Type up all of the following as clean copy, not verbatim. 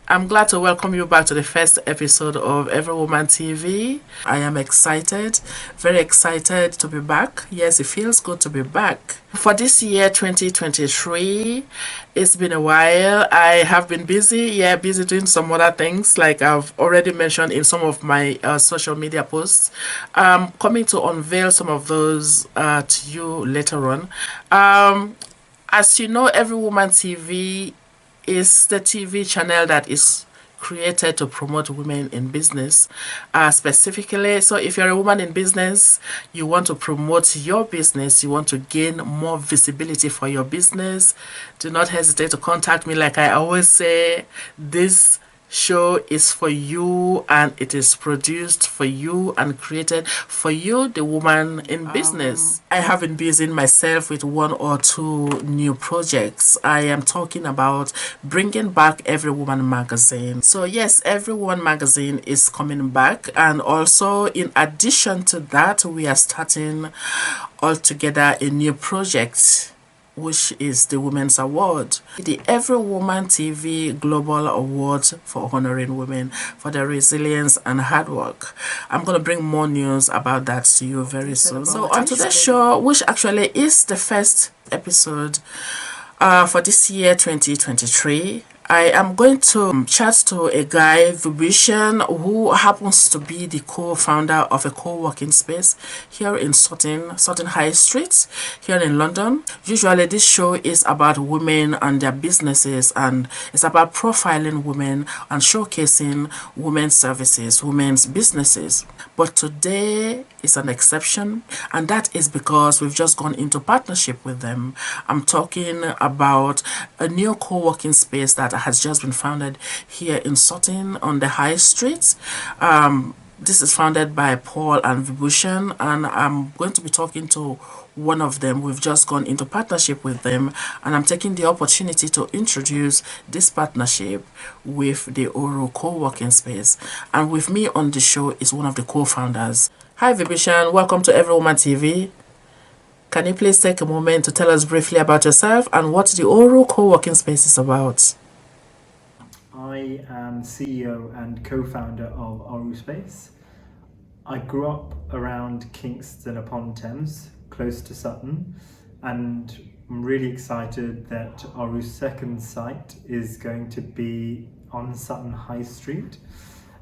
I'm glad to welcome you back to the first episode of Every Woman TV. I am excited, very excited to be back. Yes, it feels good to be back. For this year, 2023, it's been a while. I have been busy doing some other things, like I've already mentioned in some of my social media posts. Coming to unveil some of those to you later on. Um, as you know, Every Woman TV is the TV channel that is created to promote women in business specifically. So if you're a woman in business, you want to promote your business, you want to gain more visibility for your business, do not hesitate to contact me. Like I always say, this show is for you and it is produced for you and created for you, the woman in business. I have been busy myself with one or two new projects. I am talking about bringing back Every Woman magazine. So yes, Every Woman magazine is coming back, and also in addition to that, we are starting altogether a new project, which is the Women's Award, the Every Woman TV Global Award for honoring women for their resilience and hard work. I'm going to bring more news about that to you very soon. So on to the show, which actually is the first episode for this year 2023. I am going to chat to a guy, Vibhishan, who happens to be the co-founder of a co-working space here in Sutton High Street, here in London. Usually this show is about women and their businesses, and it's about profiling women and showcasing women's services, women's businesses. But today is an exception, and that is because we've just gone into partnership with them. I'm talking about a new co-working space that has just been founded here in Sutton on the High Street. This is founded by Paul and Vibhishan, and I'm going to be talking to one of them. We've just gone into partnership with them, and I'm taking the opportunity to introduce this partnership with the Oru co-working space. And with me on the show is one of the co-founders. Hi Vibhishan, welcome to Every Woman TV. Can you please take a moment to tell us briefly about yourself and what the Oru co-working space is about? I am CEO and co-founder of Oru Space. I grew up around Kingston upon Thames, close to Sutton, and I'm really excited that Oru's second site is going to be on Sutton High Street.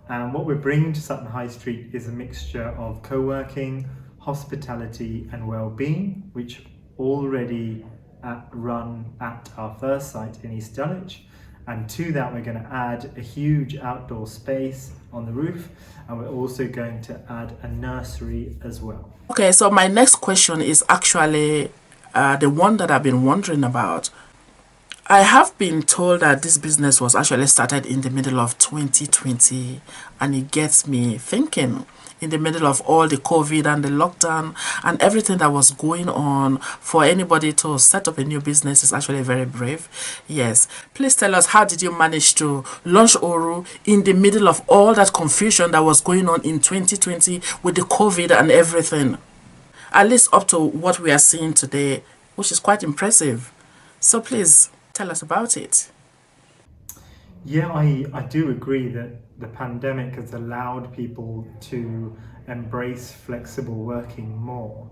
And what we're bringing to Sutton High Street is a mixture of co-working, hospitality and well-being, which already run at our first site in East Dulwich. And to that, we're going to add a huge outdoor space on the roof, and we're also going to add a nursery as well. Okay, so my next question is actually the one that I've been wondering about. I have been told that this business was actually started in the middle of 2020, and it gets me thinking. In the middle of all the COVID and the lockdown and everything that was going on, for anybody to set up a new business is actually very brave. Yes. Please tell us, how did you manage to launch Oru in the middle of all that confusion that was going on in 2020 with the COVID and everything? At least up to what we are seeing today, which is quite impressive. So please tell us about it. Yeah, I do agree that the pandemic has allowed people to embrace flexible working more.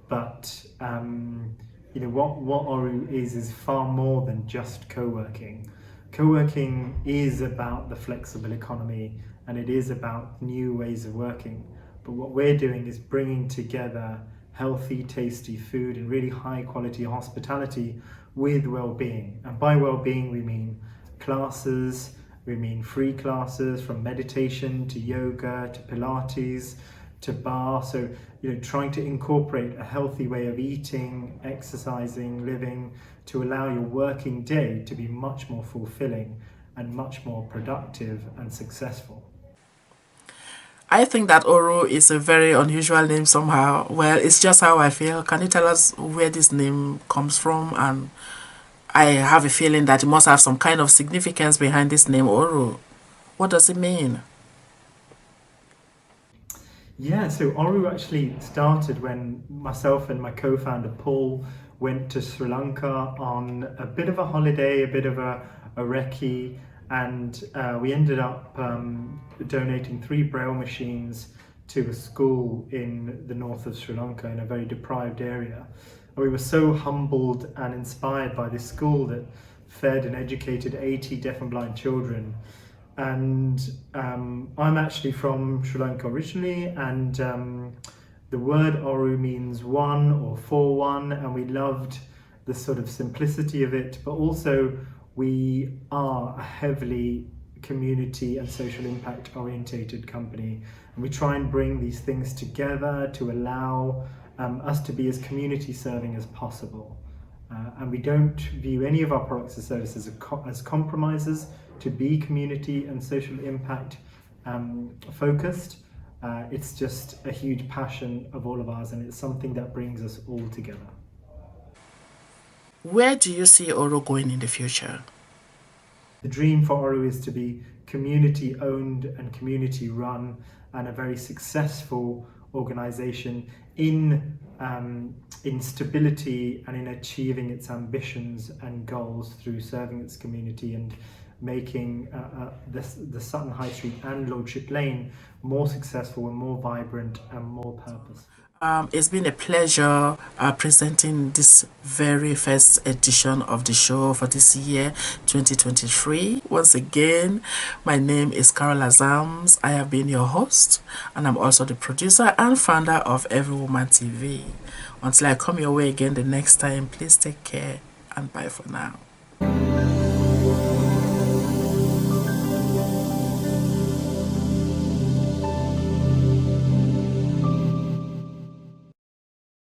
But what Oru is far more than just co-working. Co-working is about the flexible economy, and it is about new ways of working. But what we're doing is bringing together healthy, tasty food and really high quality hospitality with well-being. And by well-being we mean classes, we mean free classes from meditation to yoga to Pilates to bar. So, trying to incorporate a healthy way of eating, exercising, living to allow your working day to be much more fulfilling and much more productive and successful. I think that Oru is a very unusual name somehow. Well, it's just how I feel. Can you tell us where this name comes from? And I have a feeling that it must have some kind of significance behind this name, Oru. What does it mean? Yeah, so Oru actually started when myself and my co-founder Paul went to Sri Lanka on a bit of a holiday, a bit of a recce, and we ended up donating 3 braille machines to a school in the north of Sri Lanka in a very deprived area. And we were so humbled and inspired by this school that fed and educated 80 deaf and blind children. And I'm actually from Sri Lanka originally, and the word Oru means one or for one, and we loved the sort of simplicity of it, but also we are a heavily community and social impact orientated company, and we try and bring these things together to allow us to be as community serving as possible. And we don't view any of our products and services as compromises to be community and social impact focused. It's just a huge passion of all of ours, and it's something that brings us all together. Where do you see Oru going in the future? The dream for Oru is to be community owned and community run, and a very successful organization in stability and in achieving its ambitions and goals through serving its community and making the Sutton High Street and Lordship Lane more successful and more vibrant and more purposeful. It's been a pleasure presenting this very first edition of the show for this year 2023. Once again, my name is Carol Azams. I have been your host, and I'm also the producer and founder of Every Woman TV. Until I come your way again the next time, please take care and bye for now.